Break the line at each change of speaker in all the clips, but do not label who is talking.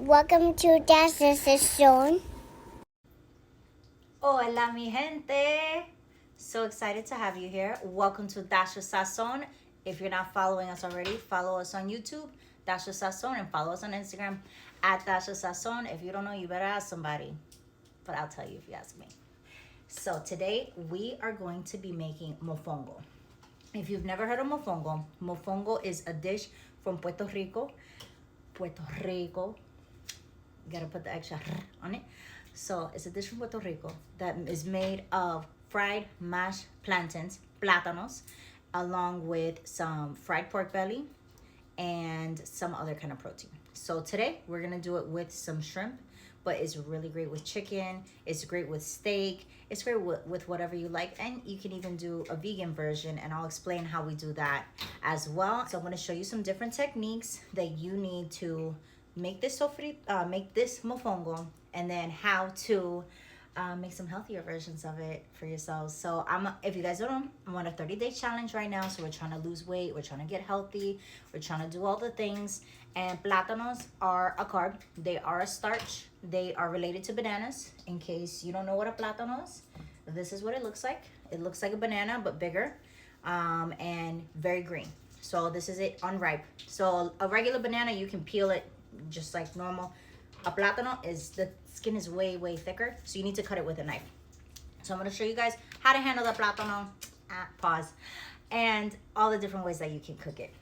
Welcome to the session.
Hola, mi gente. So excited to have you here. Welcome to Dasha Sazon. If you're not following us already, follow us on YouTube, Dasha Sazon, and follow us on Instagram at Dasha Sazon. If you don't know, you better ask somebody. But I'll tell you if you ask me. So today we are going to be making mofongo. If you've never heard of mofongo, mofongo is a dish from Puerto Rico. Puerto Rico. You gotta put the extra on it. So it's a dish from Puerto Rico that is made of fried mashed plantains, plátanos, along with some fried pork belly and some other kind of protein. So today we're gonna do it with some shrimp, but it's really great with chicken. It's great with steak. It's great with whatever you like. And you can even do a vegan version, and I'll explain how we do that as well. So I'm gonna show you some different techniques that you need to make this sofrito, make this mofongo, and then how to make some healthier versions of it for yourselves. So if you guys don't know, I'm on a 30-day challenge right now. So we're trying to lose weight. We're trying to get healthy. We're trying to do all the things. And plátanos are a carb. They are a starch. They are related to bananas. In case you don't know what a plátano is, this is what it looks like. It looks like a banana, but bigger and very green. So this is it unripe. So a regular banana, you can peel it just like normal. A plátano is, the skin is way thicker, so you need to cut it with a knife. So I'm going to show you guys how to handle the plátano, pause, and all the different ways that you can cook it.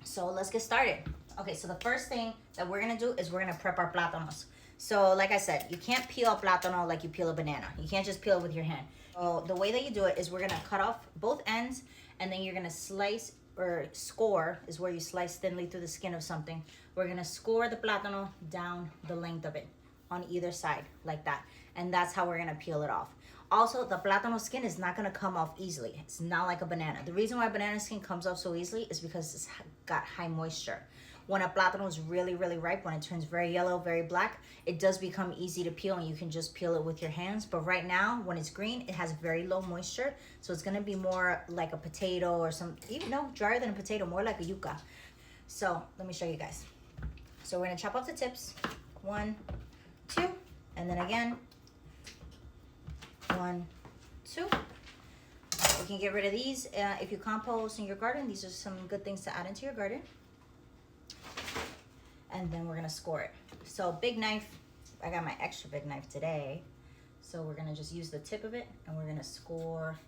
So let's get started. Okay, so the first thing that we're going to do is we're going to prep our plátanos. So like I said, you can't peel a plátano like you peel a banana. You can't just peel it with your hand. So the way that you do it is we're going to cut off both ends, and then you're going to slice, or score is where you slice thinly through the skin of something. We're gonna score the plátano down the length of it on either side like that. And that's how we're gonna peel it off. Also, the plátano skin is not gonna come off easily. It's not like a banana. The reason why banana skin comes off so easily is because it's got high moisture. When a plátano is really ripe, when it turns very yellow, very black, it does become easy to peel, and you can just peel it with your hands. But right now, when it's green, it has very low moisture, so it's gonna be more like a potato or some, even no, drier than a potato, more like a yuca. So let me show you guys. So we're gonna chop off the tips, 1, 2, and then again, 1, 2. You can get rid of these. If you compost in your garden, these are some good things to add into your garden. And then we're gonna score it. So big knife, I got my extra big knife today. So we're gonna just use the tip of it, and we're gonna score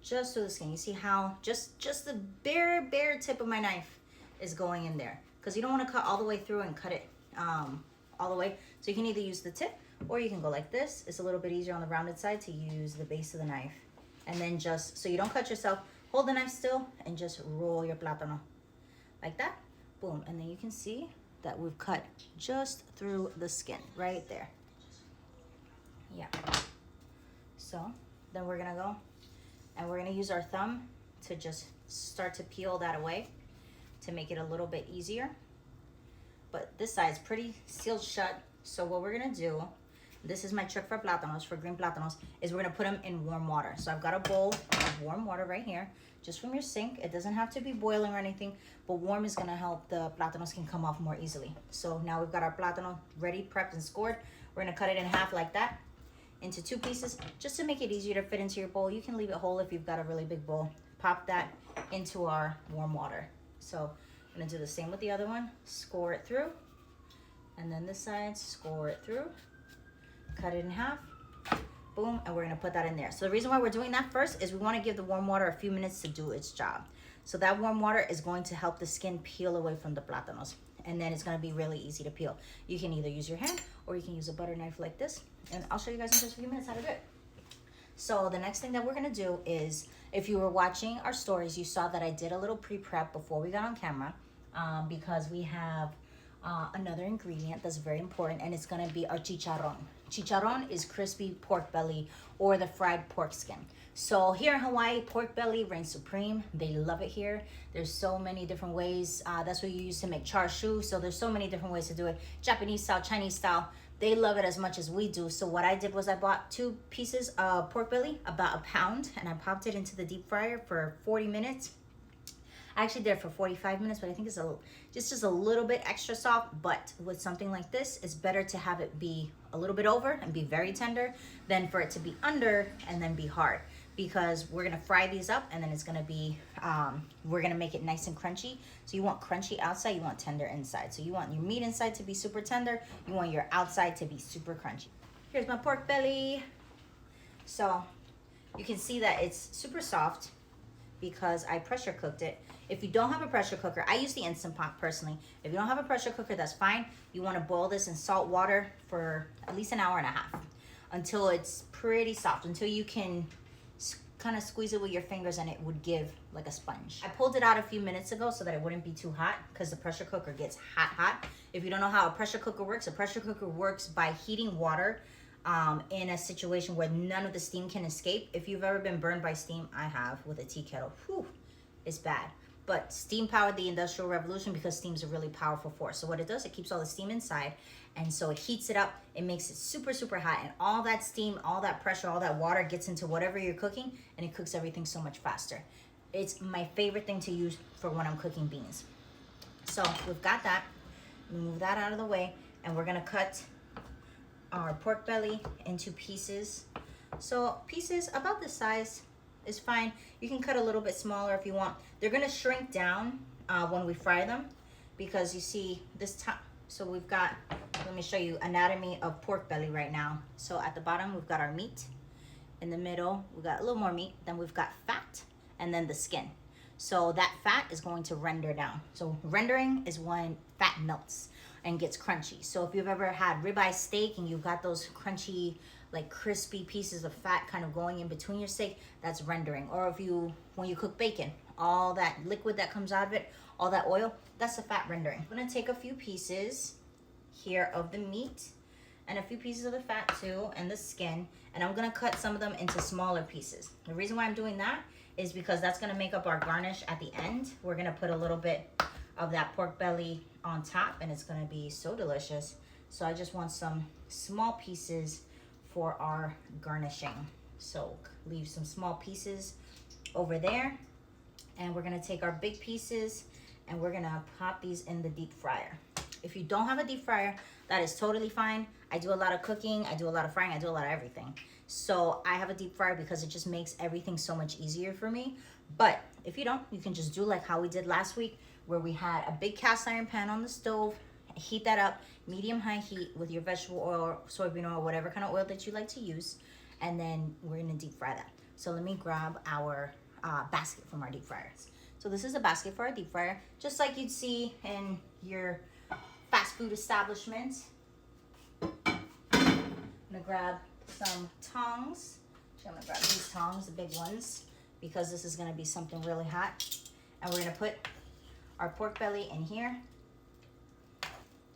just through the skin. You see how just the bare tip of my knife is going in there, because you don't want to cut all the way through and cut it all the way. So you can either use the tip, or you can go like this. It's a little bit easier on the rounded side to use the base of the knife. And then just, so you don't cut yourself, hold the knife still and just roll your plátano like that. Boom. And then you can see that we've cut just through the skin right there. Yeah. So then we're gonna go and we're gonna use our thumb to just start to peel that away to make it a little bit easier. But this side's pretty sealed shut. So what we're gonna do, this is my trick for plátanos, for green plátanos, is we're gonna put them in warm water. So I've got a bowl of warm water right here, just from your sink. It doesn't have to be boiling or anything, but warm is gonna help the plátanos can come off more easily. So now we've got our plátano ready, prepped and scored. We're gonna cut it in half like that, into 2 pieces, just to make it easier to fit into your bowl. You can leave it whole if you've got a really big bowl. Pop that into our warm water. So I'm gonna do the same with the other one. Score it through, and then this side, score it through, cut it in half, boom, and we're gonna put that in there. So the reason why we're doing that first is we wanna give the warm water a few minutes to do its job. So that warm water is going to help the skin peel away from the plátanos, and then it's gonna be really easy to peel. You can either use your hand, or you can use a butter knife like this, and I'll show you guys in just a few minutes how to do it. So the next thing that we're gonna do is, if you were watching our stories, you saw that I did a little pre-prep before we got on camera, because we have another ingredient that's very important, and it's gonna be our chicharrón. Chicharrón is crispy pork belly, or the fried pork skin. So here in Hawaii, pork belly reigns supreme. They love it here. There's so many different ways. That's what you use to make char siu. So there's so many different ways to do it. Japanese style, Chinese style. They love it as much as we do. So what I did was I bought 2 pieces of pork belly, about a pound, and I popped it into the deep fryer for 40 minutes. I actually did it for 45 minutes, but I think it's just a little bit extra soft. But with something like this, it's better to have it be a little bit over and be very tender than for it to be under and then be hard. Because we're gonna fry these up and then it's gonna be, we're gonna make it nice and crunchy. So you want crunchy outside, you want tender inside. So you want your meat inside to be super tender, you want your outside to be super crunchy. Here's my pork belly. So you can see that it's super soft because I pressure cooked it. If you don't have a pressure cooker, I use the Instant Pot personally. If you don't have a pressure cooker, that's fine. You wanna boil this in salt water for at least an hour and a half until it's pretty soft, until you can kind of squeeze it with your fingers and it would give like a sponge. I pulled it out a few minutes ago so that it wouldn't be too hot because the pressure cooker gets hot. If you don't know how a pressure cooker works by heating water in a situation where none of the steam can escape. If you've ever been burned by steam, I have with a tea kettle. Whew, it's bad. But steam powered the Industrial Revolution because steam's a really powerful force. So what it does, it keeps all the steam inside. And so it heats it up. It makes it super, super hot. And all that steam, all that pressure, all that water gets into whatever you're cooking. And it cooks everything so much faster. It's my favorite thing to use for when I'm cooking beans. So we've got that. Move that out of the way. And we're going to cut our pork belly into pieces. So pieces about this size is fine. You can cut a little bit smaller if you want. They're gonna shrink down when we fry them because you see this time. So we've got, let me show you anatomy of pork belly right now. So at the bottom we've got our meat. In the middle we've got a little more meat. Then we've got fat and then the skin. So that fat is going to render down. So rendering is when fat melts and gets crunchy. So if you've ever had ribeye steak and you've got those crunchy, like crispy pieces of fat kind of going in between your steak, that's rendering. Or if you, when you cook bacon, all that liquid that comes out of it, all that oil, that's the fat rendering. I'm gonna take a few pieces here of the meat and a few pieces of the fat too and the skin, and I'm gonna cut some of them into smaller pieces. The reason why I'm doing that is because that's gonna make up our garnish at the end. We're gonna put a little bit of that pork belly on top and it's gonna be so delicious. So I just want some small pieces for our garnishing. So leave some small pieces over there and we're gonna take our big pieces and we're gonna pop these in the deep fryer. If you don't have a deep fryer, that is totally fine. I do a lot of cooking, I do a lot of frying, I do a lot of everything. So I have a deep fryer because it just makes everything so much easier for me. But if you don't, you can just do like how we did last week where we had a big cast iron pan on the stove, heat that up, medium-high heat with your vegetable oil, soybean oil, whatever kind of oil that you like to use, and then we're gonna deep fry that. So let me grab our basket from our deep fryers. So this is a basket for our deep fryer, just like you'd see in your fast food establishment. I'm gonna grab some tongs. Actually, I'm gonna grab these tongs, the big ones, because this is gonna be something really hot. And we're gonna put our pork belly in here.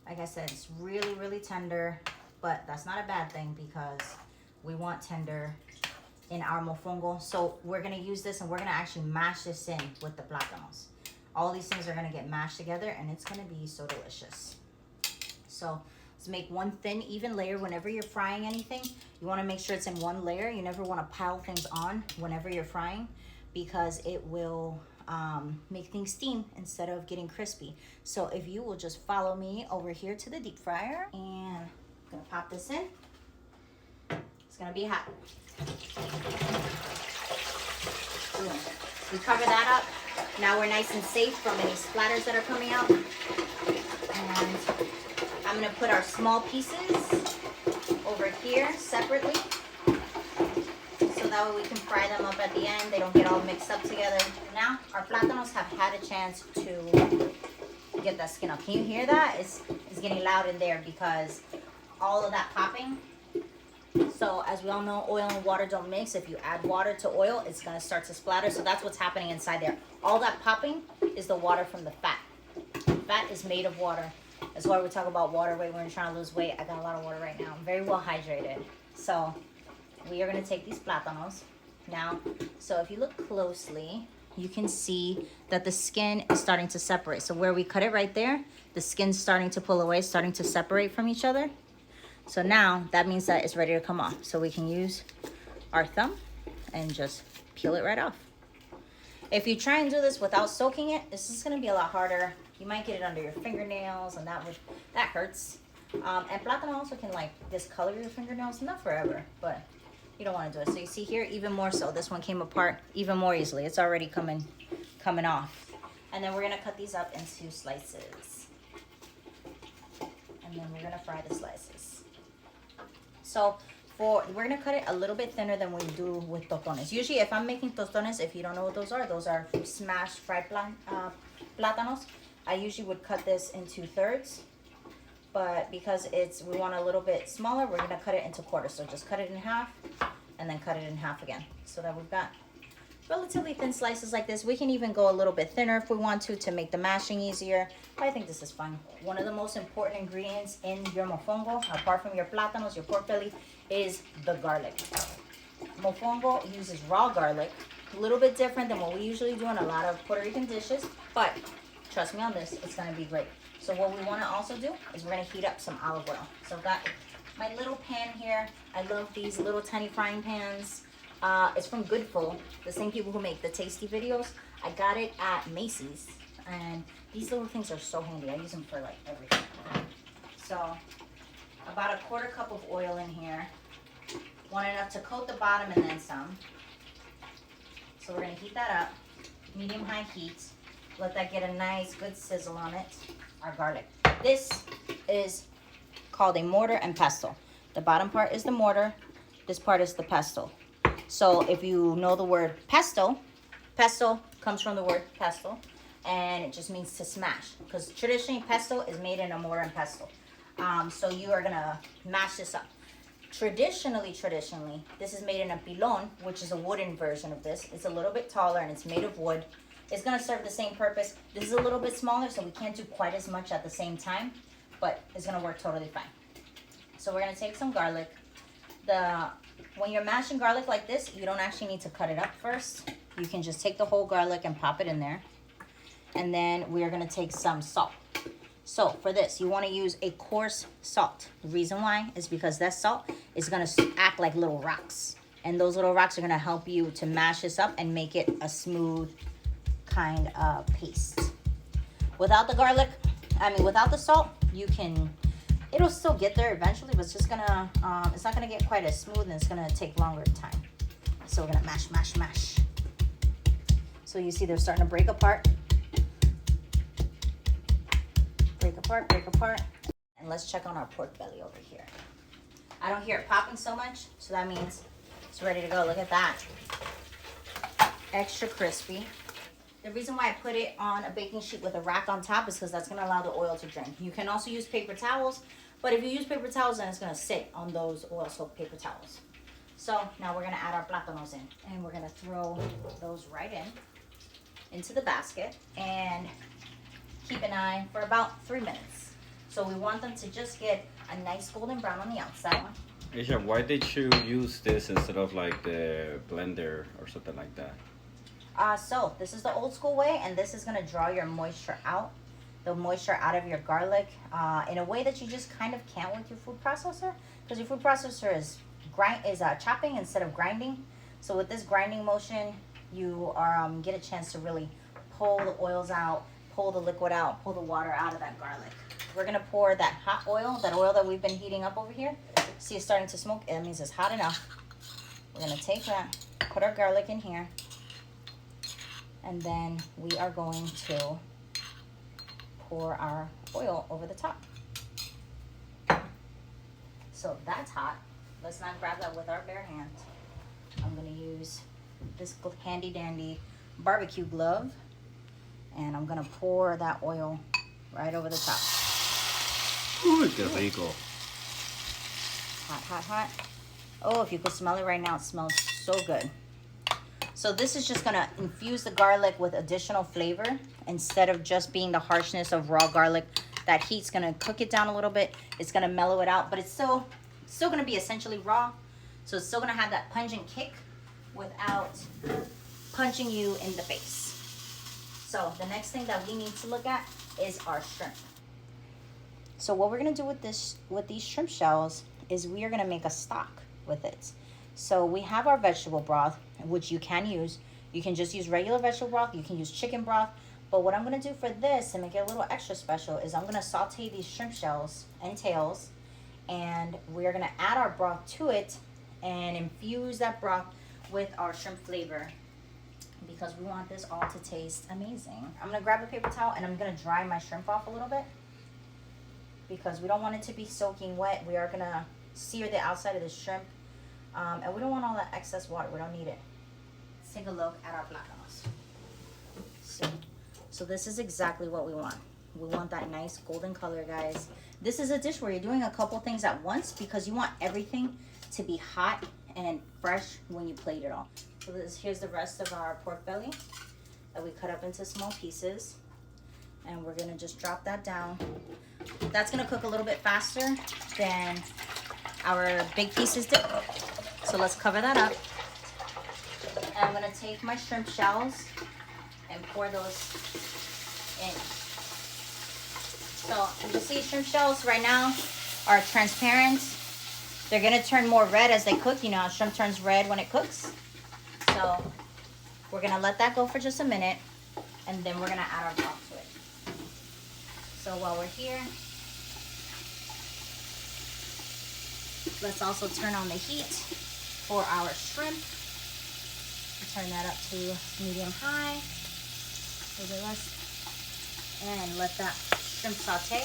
Like I said, it's really, really tender, but that's not a bad thing because we want tender in our mofongo. So we're gonna use this and we're gonna actually mash this in with the plátanos. All these things are gonna get mashed together and it's gonna be so delicious. So let's make one thin, even layer whenever you're frying anything. You wanna make sure it's in one layer. You never wanna pile things on whenever you're frying because it will make things steam instead of getting crispy. So if you will just follow me over here to the deep fryer, and I'm gonna pop this in. It's gonna be hot. Boom. We cover that up. Now we're nice and safe from any splatters that are coming out. And I'm gonna put our small pieces over here separately. So that way we can fry them up at the end. They don't get all mixed up together. Now our plátanos have had a chance to get that skin up. Can you hear that? It's getting loud in there because all of that popping. So as we all know, oil and water don't mix. If you add water to oil, it's gonna start to splatter. So that's what's happening inside there. All that popping is the water from the fat. Fat is made of water. That's why we talk about water weight when we're trying to lose weight. I got a lot of water right now. I'm very well hydrated. So we are gonna take these plátanos now. So if you look closely, you can see that the skin is starting to separate. So where we cut it right there, the skin's starting to pull away, starting to separate from each other. So now that means that it's ready to come off. So we can use our thumb and just peel it right off. If you try and do this without soaking it, this is gonna be a lot harder. You might get it under your fingernails, and that hurts. And plátano also can like discolor your fingernails, not forever, but you don't want to do it. So you see here, even more so, this one came apart even more easily. It's already coming off. And then we're gonna cut these up into slices. And then we're gonna fry the slices. So we're gonna cut it a little bit thinner than we do with tostones. Usually if I'm making tostones, if you don't know what those are smashed fried plátanos. I usually would cut this into thirds, but because we want a little bit smaller, we're gonna cut it into quarters. So just cut it in half and then cut it in half again, so that we've got relatively thin slices like this. We can even go a little bit thinner if we want to make the mashing easier. But I think this is fine. One of the most important ingredients in your mofongo, apart from your plátanos, your pork belly, is the garlic. Mofongo uses raw garlic, a little bit different than what we usually do in a lot of Puerto Rican dishes, but trust me on this, it's gonna be great. So what we wanna also do is we're gonna heat up some olive oil. So I've got my little pan here. I love these little tiny frying pans. It's from Goodful, the same people who make the tasty videos. I got it at Macy's, and these little things are so handy. I use them for like everything. So about a 1/4 cup of oil in here. Want enough to coat the bottom and then some. So we're gonna heat that up, medium-high heat. Let that get a nice good sizzle on it. Our garlic. This is called a mortar and pestle. The bottom part is the mortar. This part is the pestle. So if you know the word pestle comes from the word pestle, and it just means to smash. Because traditionally pestle is made in a mortar and pestle. So you are gonna mash this up. Traditionally, this is made in a pilon, which is a wooden version of this. It's a little bit taller and it's made of wood. It's gonna serve the same purpose. This is a little bit smaller, so we can't do quite as much at the same time, but it's gonna work totally fine. So we're gonna take some garlic. When you're mashing garlic like this, you don't actually need to cut it up first. You can just take the whole garlic and pop it in there. And then we are gonna take some salt. So for this, you wanna use a coarse salt. The reason why is because that salt is gonna act like little rocks. And those little rocks are gonna help you to mash this up and make it a smooth kind of paste. Without the garlic, without the salt, it'll still get there eventually, but it's not gonna get quite as smooth, and it's gonna take longer time. So we're gonna mash, mash, mash. So you see they're starting to break apart. Break apart, break apart. And let's check on our pork belly over here. I don't hear it popping so much, so that means it's ready to go. Look at that. Extra crispy. The reason why I put it on a baking sheet with a rack on top is because that's going to allow the oil to drain. You can also use paper towels, but if you use paper towels, then it's going to sit on those oil-soaked paper towels. So now we're going to add our plátanos in, and we're going to throw those right into the basket and keep an eye for about 3 minutes. So we want them to just get a nice golden brown on the outside.
Aisha, why did you use this instead of like the blender or something like that?
So this is the old school way, and this is gonna draw your moisture out, the moisture out of your garlic, in a way that you just kind of can't with your food processor, because your food processor is chopping instead of grinding. So with this grinding motion, you get a chance to really pull the oils out, pull the liquid out, pull the water out of that garlic. We're gonna pour that hot oil, that oil that we've been heating up over here. See, it's starting to smoke. That means it's hot enough. We're gonna take that, put our garlic in here, and then we are going to pour our oil over the top. So that's hot. Let's not grab that with our bare hands. I'm gonna use this handy dandy barbecue glove, and I'm gonna pour that oil right over the top.
Uy, qué rico.
Hot, hot, hot. Oh, if you could smell it right now, it smells so good. So this is just gonna infuse the garlic with additional flavor instead of just being the harshness of raw garlic. That heat's gonna cook it down a little bit. It's gonna mellow it out, but it's still gonna be essentially raw. So it's still gonna have that pungent kick without punching you in the face. So the next thing that we need to look at is our shrimp. So what we're gonna do with these shrimp shells is we are gonna make a stock with it. So we have our vegetable broth, which you can use. You can just use regular vegetable broth. You can use chicken broth. But what I'm going to do for this to make it a little extra special is I'm going to saute these shrimp shells and tails. And we're going to add our broth to it and infuse that broth with our shrimp flavor, because we want this all to taste amazing. I'm going to grab a paper towel and I'm going to dry my shrimp off a little bit, because we don't want it to be soaking wet. We are going to sear the outside of the shrimp. And we don't want all that excess water. We don't need it. Let's take a look at our plátanos. So this is exactly what we want. We want that nice golden color, guys. This is a dish where you're doing a couple things at once, because you want everything to be hot and fresh when you plate it all. So here's the rest of our pork belly that we cut up into small pieces. And we're gonna just drop that down. That's gonna cook a little bit faster than our big pieces did. So let's cover that up. And I'm gonna take my shrimp shells and pour those in. So you can see shrimp shells right now are transparent. They're gonna turn more red as they cook. You know how shrimp turns red when it cooks. So we're gonna let that go for just a minute, and then we're gonna add our broth to it. So while we're here, let's also turn on the heat for our shrimp. Turn that up to medium high, a little bit less, and let that shrimp saute.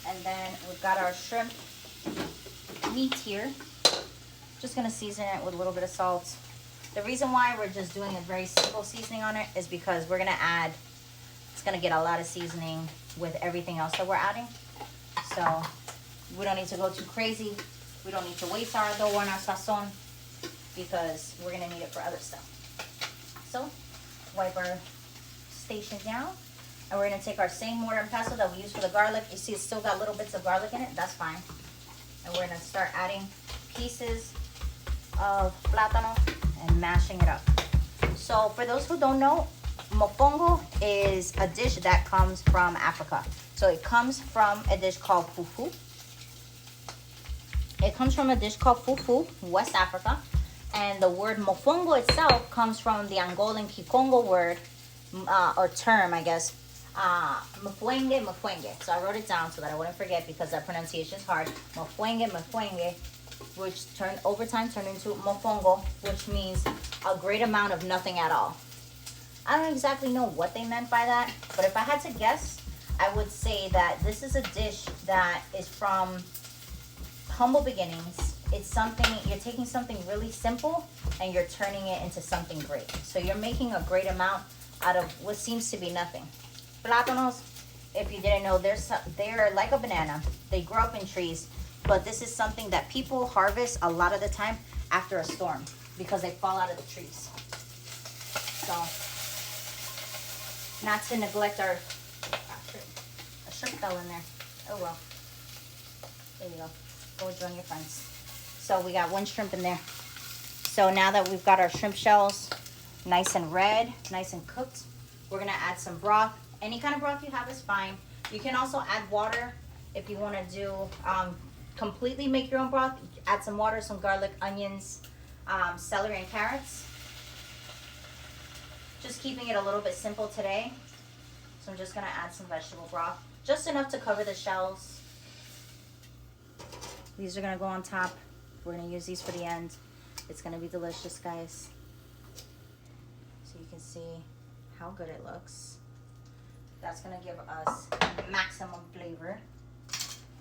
And then we've got our shrimp meat here. Just gonna season it with a little bit of salt. The reason why we're just doing a very simple seasoning on it is because we're gonna add, it's gonna get a lot of seasoning with everything else that we're adding. So we don't need to go too crazy. We don't need to waste our adobo and our sazon, because we're gonna need it for other stuff. So wipe our station down, and we're gonna take our same mortar and pestle that we used for the garlic. You see it's still got little bits of garlic in it, that's fine. And we're gonna start adding pieces of plátano and mashing it up. So for those who don't know, mofongo is a dish that comes from Africa. So it comes from a dish called Fufu. It comes from a dish called Fufu, West Africa. And the word mofongo itself comes from the Angolan Kikongo word, or term, I guess, mfuenge. So I wrote it down so that I wouldn't forget, because that pronunciation is hard. Mfuenge, which over time turned into mofongo, which means a great amount of nothing at all. I don't exactly know what they meant by that, but if I had to guess, I would say that this is a dish that is from humble beginnings. It's something, you're taking something really simple and you're turning it into something great. So you're making a great amount out of what seems to be nothing. Plátanos, if you didn't know, they're like a banana. They grow up in trees, but this is something that people harvest a lot of the time after a storm, because they fall out of the trees. So, not to neglect our shrimp fell in there. Oh well. There you go. Go join your friends. So we got one shrimp in there. So now that we've got our shrimp shells nice and red, nice and cooked, we're gonna add some broth. Any kind of broth you have is fine. You can also add water if you wanna do, completely make your own broth. Add some water, some garlic, onions, celery and carrots. Just keeping it a little bit simple today. So I'm just gonna add some vegetable broth. Just enough to cover the shells. These are gonna go on top. We're gonna use these for the end. It's gonna be delicious, guys. So you can see how good it looks. That's gonna give us maximum flavor.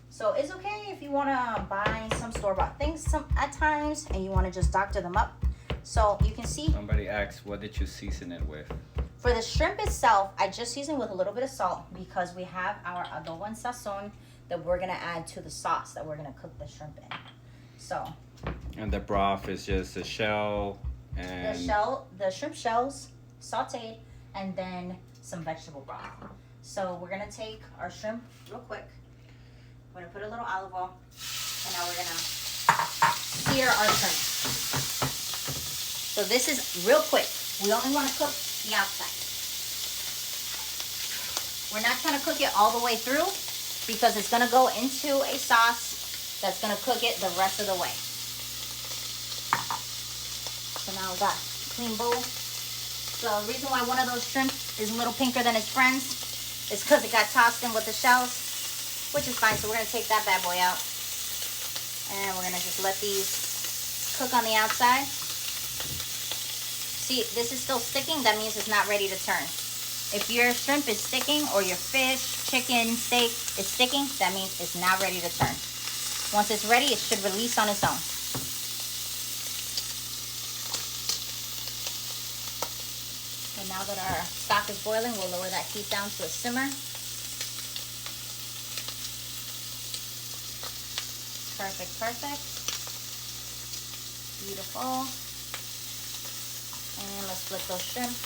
So it's okay if you wanna buy some store-bought things at times and you wanna just doctor them up. So you can see.
Somebody asked, what did you season it with?
For the shrimp itself, I just seasoned with a little bit of salt, because we have our adobo and sazon that we're gonna add to the sauce that we're gonna cook the shrimp in. So.
And the broth is just the shell and
the shrimp shells sauteed, and then some vegetable broth. So we're gonna take our shrimp real quick. We're gonna put a little olive oil, and now we're gonna sear our shrimp. So this is real quick. We only want to cook the outside. We're not trying to cook it all the way through, because it's gonna go into a sauce that's gonna cook it the rest of the way. now we got clean bowl. So the reason why one of those shrimp is a little pinker than its friends is because it got tossed in with the shells, which is fine. So we're gonna take that bad boy out. And we're gonna just let these cook on the outside. See, this is still sticking. That means it's not ready to turn. If your shrimp is sticking or your fish, chicken, steak is sticking, that means it's not ready to turn. Once it's ready, it should release on its own. And now that our stock is boiling, we'll lower that heat down to a simmer. Perfect, perfect. Beautiful. And let's flip those shrimp.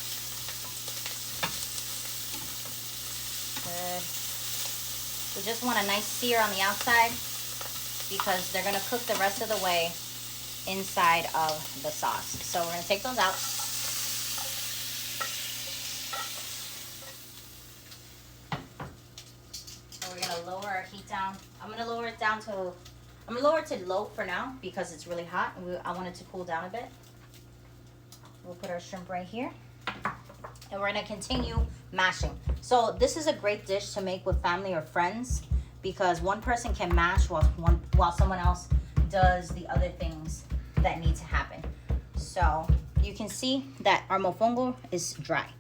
Good. We just want a nice sear on the outside because they're gonna cook the rest of the way inside of the sauce. So we're gonna take those out. And we're gonna lower our heat down. I'm gonna lower it to low for now because it's really hot and I want it to cool down a bit. We'll put our shrimp right here. And we're gonna continue mashing. So this is a great dish to make with family or friends because one person can mash while someone else does the other things that need to happen. So you can see that our mofongo is dry.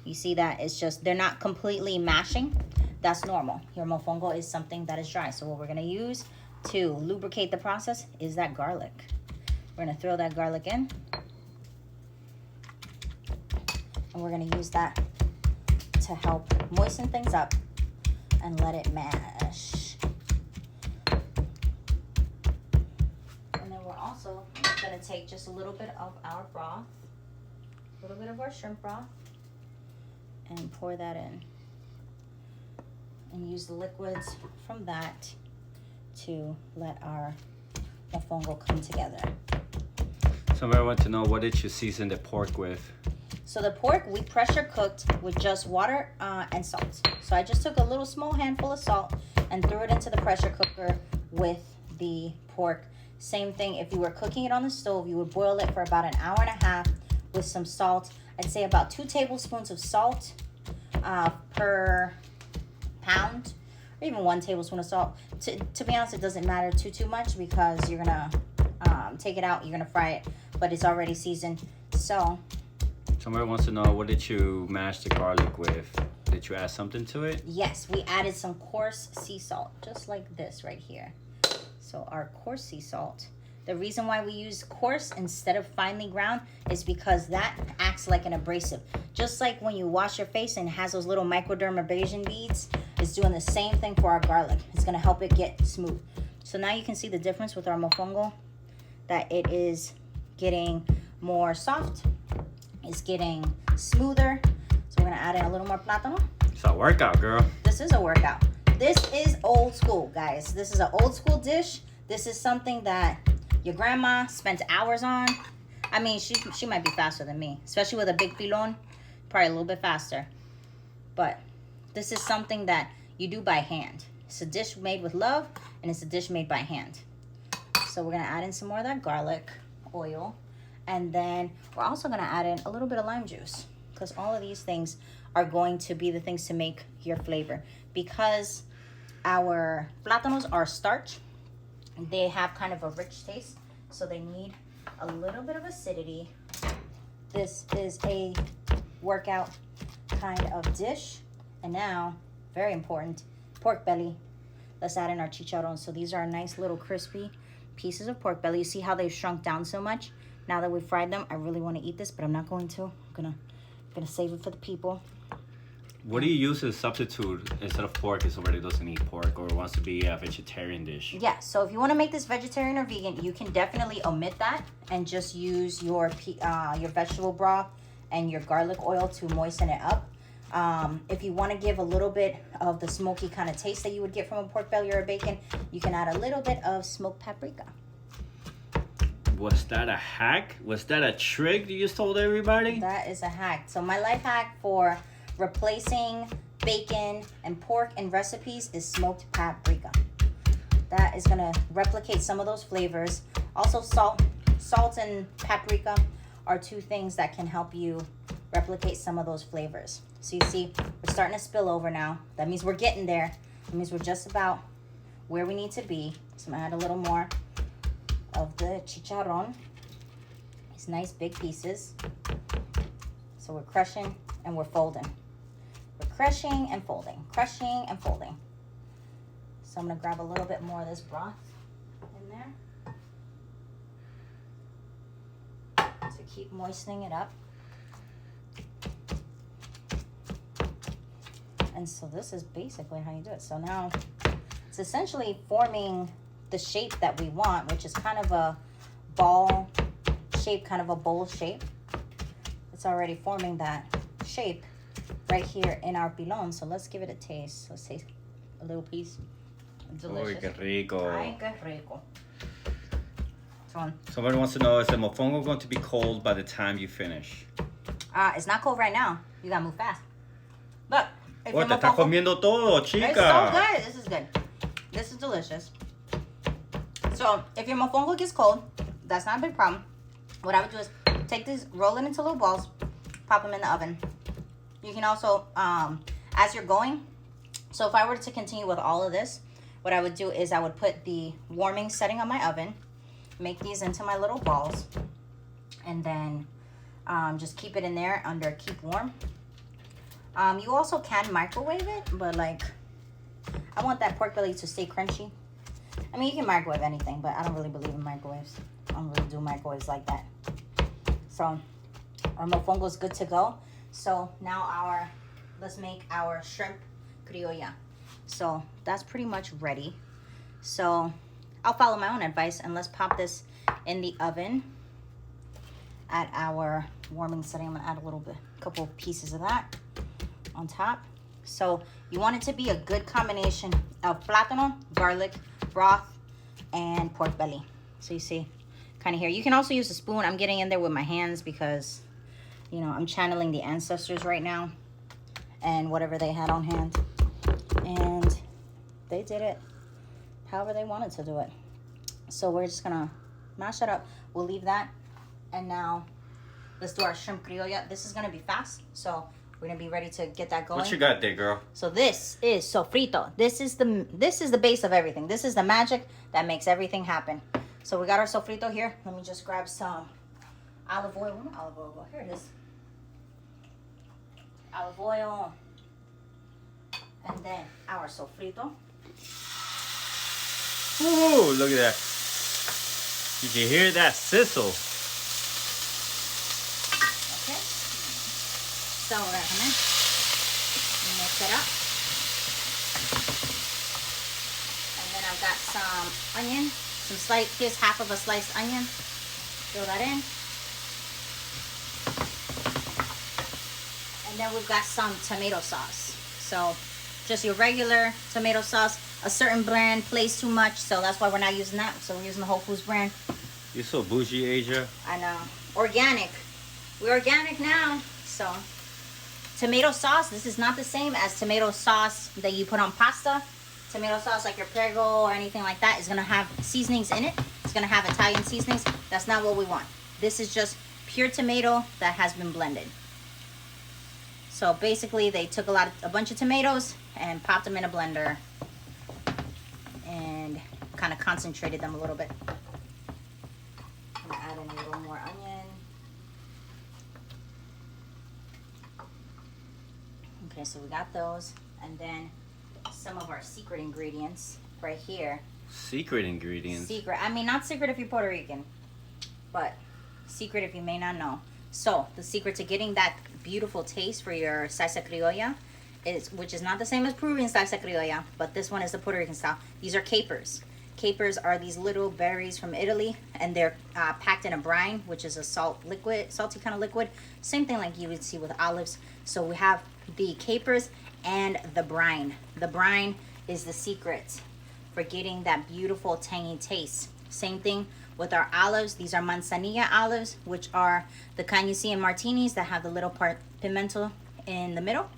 You see that it's just, they're not completely mashing. That's normal. Your mofongo is something that is dry. So what we're gonna use to lubricate the process is that garlic. We're gonna throw that garlic in. And we're gonna use that to help moisten things up and let it mash. And then we're also gonna take just a little bit of our broth, a little bit of our shrimp broth, and pour that in. And use the liquids from that to let our mofongo come together.
Somebody wants to know, what did you season the pork with?
So the pork we pressure cooked with just water and salt. So I just took a little small handful of salt and threw it into the pressure cooker with the pork. Same thing, if you were cooking it on the stove, you would boil it for about an hour and a half with some salt. I'd say about 2 tablespoons of salt per pound, or even 1 tablespoon of salt. To be honest, it doesn't matter too much because you're gonna take it out, you're gonna fry it, but it's already seasoned. So
Somebody wants to know, what did you mash the garlic with? Did you add something to it?
yes, we added some coarse sea salt, just like this right here. So our coarse sea salt. The reason why we use coarse instead of finely ground is because that acts like an abrasive. Just like when you wash your face and it has those little microdermabrasion beads, it's doing the same thing for our garlic. It's gonna help it get smooth. So now you can see the difference with our mofongo, that it is getting more soft. It's getting smoother. So we're gonna add in a little more plátano.
It's a workout, girl.
This is a workout. This is old school, guys. This is an old school dish. This is something that your grandma spent hours on. I mean, she might be faster than me, especially with a big pilon, probably a little bit faster. But this is something that you do by hand. It's a dish made with love, and it's a dish made by hand. So we're gonna add in some more of that garlic oil. And then we're also gonna add in a little bit of lime juice because all of these things are going to be the things to make your flavor. Because our plátanos are starch, they have kind of a rich taste, so they need a little bit of acidity. This is a workout kind of dish. And now, very important, pork belly. Let's add in our chicharrón. So these are nice little crispy pieces of pork belly. You see how they've shrunk down so much? Now that we've fried them, I really want to eat this, but I'm not going to. I'm gonna save it for the people.
What do you use as a substitute instead of pork if somebody doesn't eat pork or wants to be a vegetarian dish?
Yeah, so if you want to make this vegetarian or vegan, you can definitely omit that and just use your vegetable broth and your garlic oil to moisten it up. If you want to give a little bit of the smoky kind of taste that you would get from a pork belly or a bacon, you can add a little bit of smoked paprika.
Was that a hack? Was that a trick you just told everybody?
That is a hack. So my life hack for replacing bacon and pork in recipes is smoked paprika. That is going to replicate some of those flavors. Also salt and paprika are two things that can help you replicate some of those flavors. So you see, we're starting to spill over now. That means we're getting there. That means we're just about where we need to be. So I'm gonna add a little more of the chicharron. These nice big pieces. So we're crushing and we're folding. We're crushing and folding, crushing and folding. So I'm gonna grab a little bit more of this broth in there to keep moistening it up. And so this is basically how you do it. So now it's essentially forming the shape that we want, which is kind of a ball shape, kind of a bowl shape. It's already forming that shape right here in our pilon. So let's give it a taste. Let's taste a little piece. Delicious.
Uy, qué rico.
Ay, qué rico.
Somebody wants to know, is the mofongo going to be cold by the time you finish?
It's not cold right now. You gotta move fast. Look.
Oh, te estás comiendo todo, chica.
It's so good. This is good. This is delicious. So if your mofongo gets cold, that's not a big problem. What I would do is take these, roll it into little balls, pop them in the oven. You can also, as you're going, so if I were to continue with all of this, what I would do is I would put the warming setting on my oven, make these into my little balls, and then just keep it in there under keep warm. You also can microwave it, but like, I want that pork belly to stay crunchy. I mean, you can microwave anything, but I don't really believe in microwaves. I don't really do microwaves like that. So our mofongo is good to go. So now let's make our shrimp criolla. So that's pretty much ready. So I'll follow my own advice and let's pop this in the oven at our warming setting. I'm gonna add a couple pieces of that on top. So you want it to be a good combination of plátano, garlic, broth, and pork belly. So you see, kind of here. You can also use a spoon. I'm getting in there with my hands because, you know, I'm channeling the ancestors right now and whatever they had on hand. And they did it however they wanted to do it. So we're just gonna mash it up. We'll leave that. And now let's do our shrimp criolla. This is gonna be fast. So we're gonna be ready to get that going.
What you got there, girl?
So this is sofrito. This is the base of everything. This is the magic that makes everything happen. So we got our sofrito here. Let me just grab some olive oil. Where did olive oil go? Here it is. Olive oil. And then our sofrito.
Ooh, look at that. Did you hear that sizzle?
Okay. So we're gonna come in, mix it up. And then I've got some onion, here's half of a sliced onion. Throw that in. And then we've got some tomato sauce. So just your regular tomato sauce. A certain brand plays too much, so that's why we're not using that. So we're using the Whole Foods brand.
You're so bougie, Asia.
I know. Organic. We're organic now. So tomato sauce, this is not the same as tomato sauce that you put on pasta. Tomato sauce like your prego or anything like that is going to have seasonings in it. It's going to have Italian seasonings. That's not what we want. This is just pure tomato that has been blended. So basically they took a bunch of tomatoes and popped them in a blender and kind of concentrated them a little bit. I'm going to add in a little more onion. Okay, so we got those. And then some of our secret ingredients right here.
Secret ingredients?
Secret. I mean, not secret if you're Puerto Rican, but secret if you may not know. So the secret to getting that beautiful taste for your salsa criolla which is not the same as Peruvian salsa criolla, but this one is the Puerto Rican style. These are capers. Capers are these little berries from Italy, and they're packed in a brine, which is a salty kind of liquid. Same thing like you would see with olives. So we have the capers and the brine. The brine is the secret for getting that beautiful tangy taste. Same thing with our olives. These are manzanilla olives, which are the kind you see in martinis that have the little part pimento in the middle.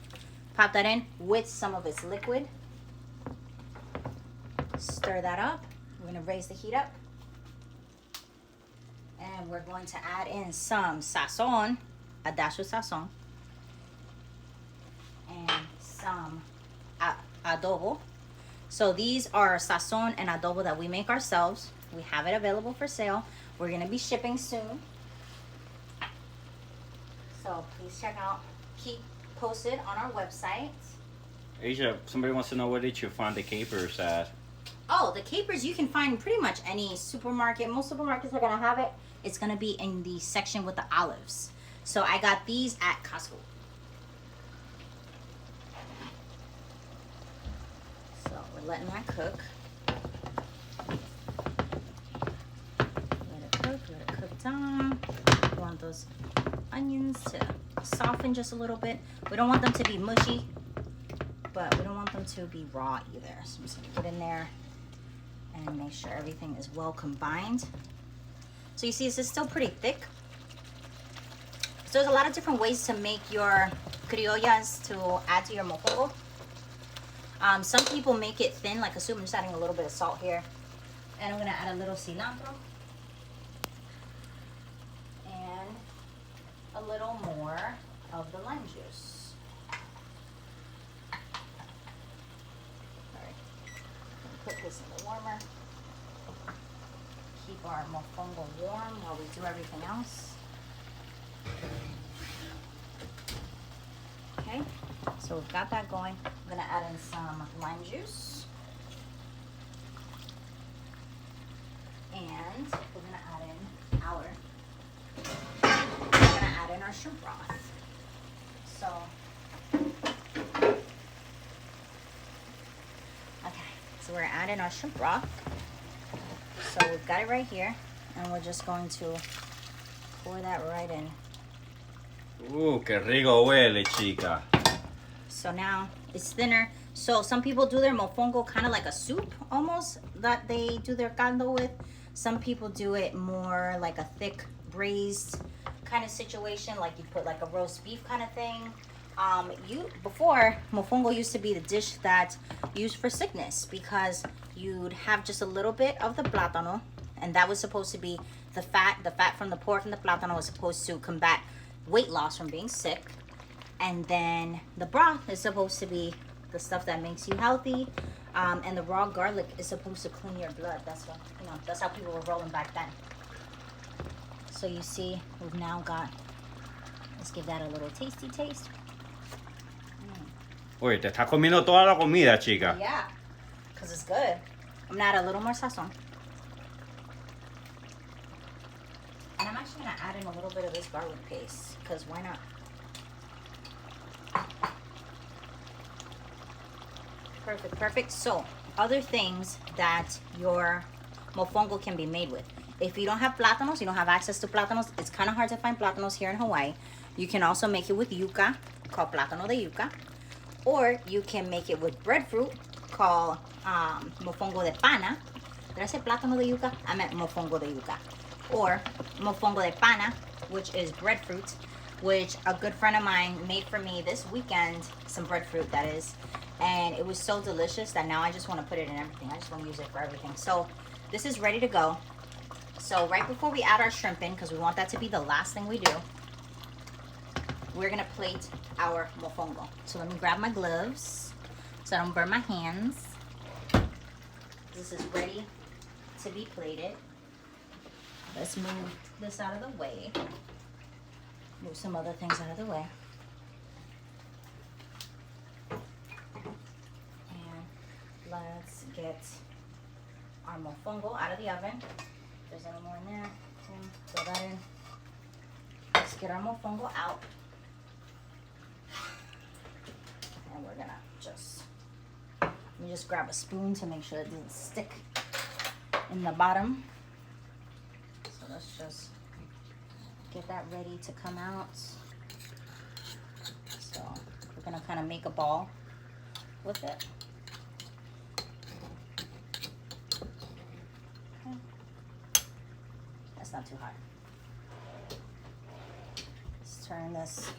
Pop that in with some of its liquid. Stir that up. We're gonna raise the heat up. And And we're going to add in some sazon, a dash of sazon, and some adobo. So these are sazon and adobo that we make ourselves. We have it available for sale. We're gonna be shipping soon. So please check out, keep posted on our website.
Asia, somebody wants to know where did you find the capers at?
Oh, the capers you can find pretty much any supermarket. Most supermarkets are gonna have it. It's gonna be in the section with the olives. So I got these at Costco. So we're letting that cook. Let it cook down. We want those onions to soften just a little bit. We don't want them to be mushy, but we don't want them to be raw either. So I'm just gonna get in there and make sure everything is well combined. So you see, this is still pretty thick. So there's a lot of different ways to make your criollas to add to your mofongo. Some people make it thin like a soup. I'm just adding a little bit of salt here. And I'm gonna add a little cilantro. And a little more of the lime juice. Alright, put this in the warmer. Keep our mofongo warm while we do everything else. Okay, so we've got that going. I'm gonna add in some lime juice. And we're gonna add in our shrimp broth. So, okay, so we're adding our shrimp broth. So we've got it right here, and we're just going to pour that right in.
Que rico huele, chica.
So now it's thinner. So some people do their mofongo kind of like a soup almost that they do their caldo with. Some people do it more like a thick braised kind of situation, like you put like a roast beef kind of thing. Before, mofongo used to be the dish that used for sickness because you'd have just a little bit of the plátano, and that was supposed to be the fat from the pork and the plátano was supposed to combat weight loss from being sick. And then the broth is supposed to be the stuff that makes you healthy. And the raw garlic is supposed to clean your blood. That's what, that's how people were rolling back then. So you see, we've now got, let's give that a little tasty taste.
Oye, te estás comiendo toda la comida, chica.
Yeah, because it's good. I'm gonna add a little more sazon. And I'm actually gonna add in a little bit of this garlic paste, because why not? Perfect, perfect. So, other things that your mofongo can be made with. If you don't have plátanos, you don't have access to plátanos, it's kind of hard to find plátanos here in Hawaii. You can also make it with yuca, called plátano de yuca. Or you can make it with breadfruit, called mofongo de pana. Did I say plátano de yuca? I meant mofongo de yuca. Or mofongo de pana, which is breadfruit, which a good friend of mine made for me this weekend, some breadfruit that is. And it was so delicious that now I just want to put it in everything. I just want to use it for everything. So this is ready to go. So right before we add our shrimp in, because we want that to be the last thing we do, we're going to plate our mofongo. So let me grab my gloves so I don't burn my hands. This is ready to be plated. Let's move this out of the way. Move some other things out of the way. And let's get our mofongo out of the oven. If there's any more in there, throw that in. Let's get our mofongo out. And we're gonna let me just grab a spoon to make sure it doesn't stick in the bottom. So let's just get that ready to come out. So we're gonna kind of make a ball with it. Okay. That's not too hard. Let's turn this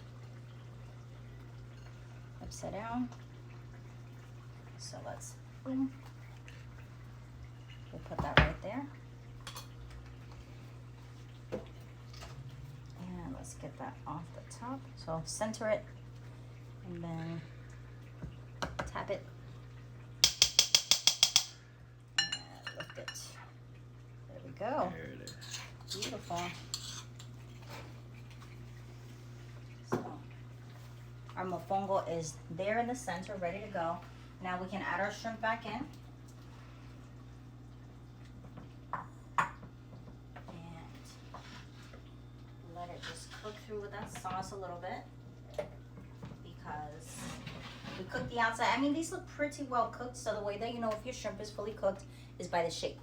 upside down. So let's, boom. We'll put that right there. that off the top. So center it and then tap it and lift it. There we go.
There it is.
Beautiful. So our mofongo is there in the center, ready to go. Now we can add our shrimp back in. Let it just cook through with that sauce a little bit because we cooked the outside. I mean, these look pretty well cooked, so the way that you know if your shrimp is fully cooked is by the shape.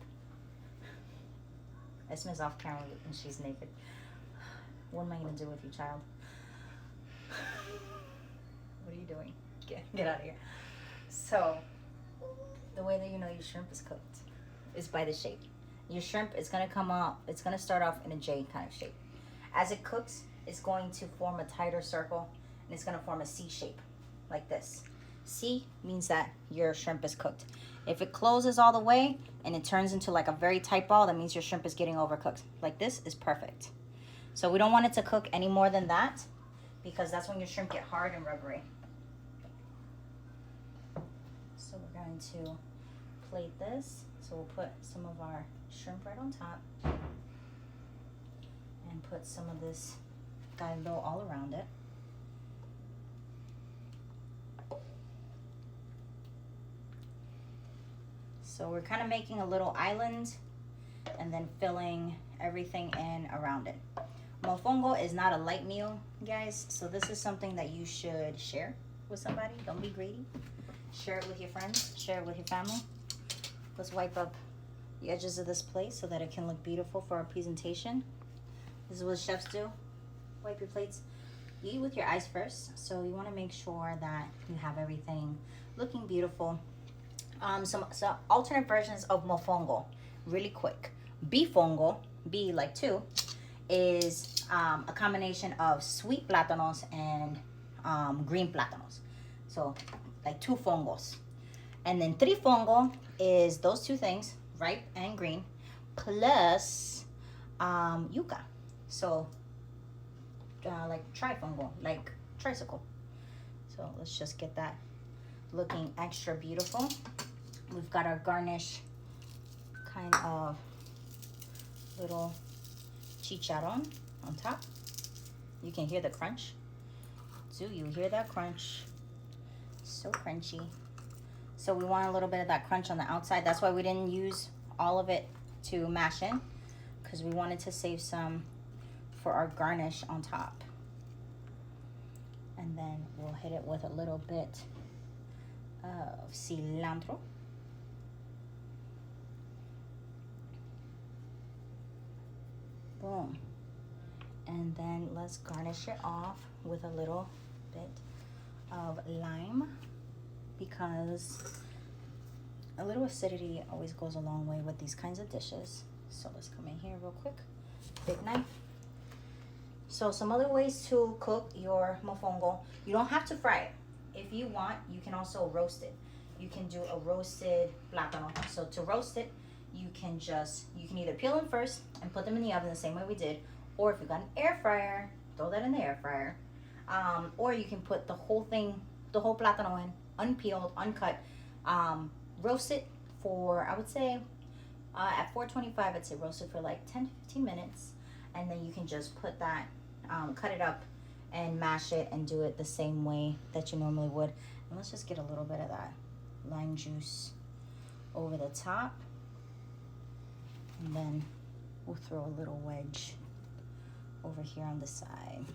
Esme's off camera and she's naked. What am I gonna do with you, child? What are you doing? Get out of here. So the way that you know your shrimp is cooked is by the shape. Your shrimp is gonna come out, it's gonna start off in a J kind of shape. As it cooks, it's going to form a tighter circle and it's going to form a C shape like this. C means that your shrimp is cooked. If it closes all the way and it turns into like a very tight ball, that means your shrimp is getting overcooked. Like this is perfect. So we don't want it to cook any more than that because that's when your shrimp get hard and rubbery. So we're going to plate this. So we'll put some of our shrimp right on top. And put some of this caldo all around it. So we're kind of making a little island and then filling everything in around it. Mofongo is not a light meal, guys, so this is something that you should share with somebody. Don't be greedy. Share it with your friends, share it with your family. Let's wipe up the edges of this plate so that it can look beautiful for our presentation. This is what chefs do. Wipe your plates. You eat with your eyes first, so you want to make sure that you have everything looking beautiful. Some alternate versions of mofongo, really quick. Bifongo, B like two, is a combination of sweet plátanos and green plátanos. So like two fongos. And then trifongo is those two things, ripe and green, plus yuca. So like trifungal, like tricycle. So let's just get that looking extra beautiful. We've got our garnish kind of little chicharron on top. You can hear the crunch. Do you hear that crunch? So crunchy. So we want a little bit of that crunch on the outside. That's why we didn't use all of it to mash in, because we wanted to save some for our garnish on top. And then we'll hit it with a little bit of cilantro. Boom. And then let's garnish it off with a little bit of lime, because a little acidity always goes a long way with these kinds of dishes. So let's come in here real quick. Big knife. So some other ways to cook your mofongo. You don't have to fry it. If you want, you can also roast it. You can do a roasted plátano. So to roast it, you can either peel them first and put them in the oven the same way we did, or if you've got an air fryer, throw that in the air fryer. Or you can put the whole plátano in, unpeeled, uncut, roast it for, I would say, at 425, I'd say roast it for like 10 to 15 minutes. And then you can just put that, cut it up and mash it and do it the same way that you normally would. And let's just get a little bit of that lime juice over the top. And then we'll throw a little wedge over here on the side,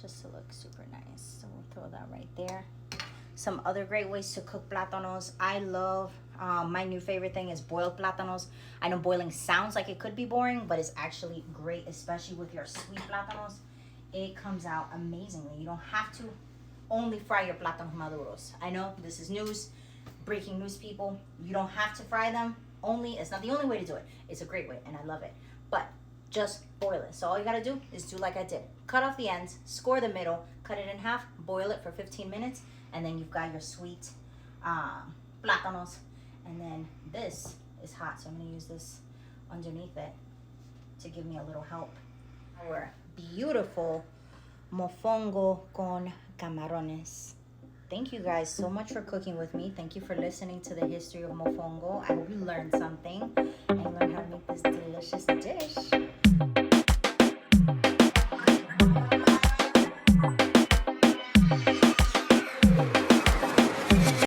just to look super nice. So we'll throw that right there. Some other great ways to cook plátanos. I love, my new favorite thing is boiled plátanos. I know boiling sounds like it could be boring, but it's actually great, especially with your sweet plátanos. It comes out amazingly. You don't have to only fry your plátanos maduros. I know this is news, breaking news, people. You don't have to fry them. It's not the only way to do it. It's a great way, and I love it. But just boil it. So all you gotta do is do like I did. Cut off the ends, score the middle, cut it in half, boil it for 15 minutes, and then you've got your sweet plátanos. And then this is hot, so I'm gonna use this underneath it to give me a little help. our beautiful mofongo con camarones. Thank you guys so much for cooking with me. Thank you for listening to the history of mofongo. I hope you learned something.